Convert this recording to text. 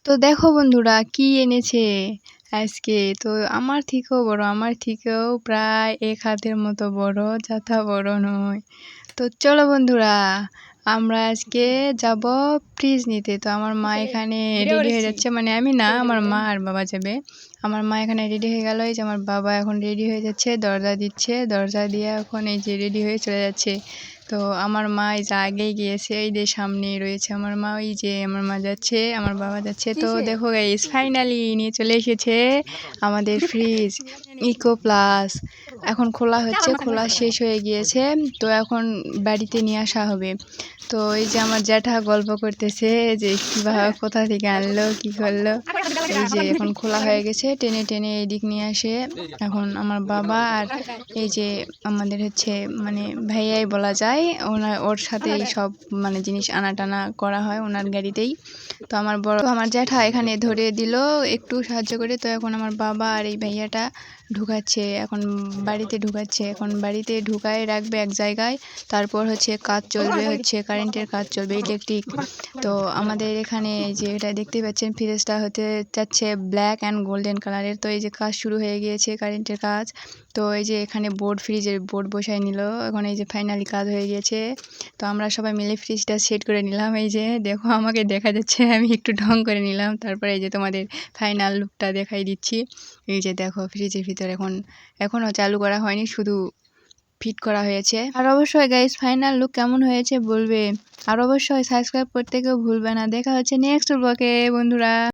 তো দেখো বন্ধুরা কি এনেছে আজকে। তো আমার থেকেও বড়, আমার থেকেও প্রায় এক হাতের মতো বড়, যথা বড় নয়। তো চলো বন্ধুরা, আমরা আজকে যাব ফ্রিজ নিতে। তো আমার মা এখানে রেডি হয়ে যাচ্ছে, মানে আমি না, আমার মা আর বাবা যাবে। আমার মা এখানে রেডি হয়ে গেল, এই যে আমার বাবা এখন রেডি হয়ে যাচ্ছে, দরজা দিচ্ছে, দরজা দিয়ে এখন এই যে রেডি হয়ে চলে যাচ্ছে। তো আমার মা এই যে আগেই গিয়েছে, এই যে সামনেই রয়েছে আমার মা, ওই যে আমার মা যাচ্ছে, আমার বাবা যাচ্ছে। তো দেখো গাইস, ফাইনালি নিয়ে চলে এসেছে আমাদের ফ্রিজ ইকো প্লাস। এখন খোলা হচ্ছে, খোলা শেষ হয়ে গিয়েছে, তো এখন বাড়িতে নিয়ে আসা হবে। তো এই যে আমার জ্যাঠা গল্প করতেছে যে কীভাবে কোথা থেকে আনলো, কী করলো। এই যে এখন খোলা হয়ে গেছে, টেনে টেনে এদিক নিয়ে আসে। এখন আমার বাবা আর এই যে আমাদের হচ্ছে মানে ভাইয়াই বলা যায়, ওর সাথেই সব মানে জিনিস আনা টানা করা হয় ওনার গাড়িতেই। তো আমার জ্যাঠা এখানে ধরে দিল একটু সাহায্য করে। তো এখন আমার বাবা আর এই ভাইয়াটা ঢুকাচ্ছে, এখন বাড়িতে ঢুকাচ্ছে, এখন বাড়িতে ঢুকায় রাখবে এক জায়গায়। তারপর হচ্ছে কাজ চলবে, হচ্ছে কারেন্টের কাজ চলবে, ইলেকট্রিক। তো আমাদের এখানে এই যে এটা দেখতে পাচ্ছেন, ফ্রিজটা হতে যাচ্ছে ব্ল্যাক অ্যান্ড গোল্ডেন কালারের। তো এই যে কাজ শুরু হয়ে গিয়েছে, কারেন্টের কাজ। তো এই যে এখানে ফ্রিজের বোর্ড বসায় নিল, এখন এই যে ফাইনালি কাজ হয়ে গিয়েছে। তো আমরা সবাই মিলে ফ্রিজটা সেট করে নিলাম। এই যে দেখো, আমাকে দেখা যাচ্ছে, আমি একটু ঢং করে নিলাম। তারপরে এই যে তোমাদের ফাইনাল লুকটা দেখাই দিচ্ছি। এই যে দেখো, ফ্রিজের ভিতর এখনও চালু করা হয়নি, শুধু ফিট করা হয়েছে। আর অবশ্যই গাইস, ফাইনাল লুক কেমন হয়েছে বলবে। আর অবশ্যই সাবস্ক্রাইব করতে কেউ ভুলবে না। দেখা হচ্ছে নেক্সট ব্লগে বন্ধুরা।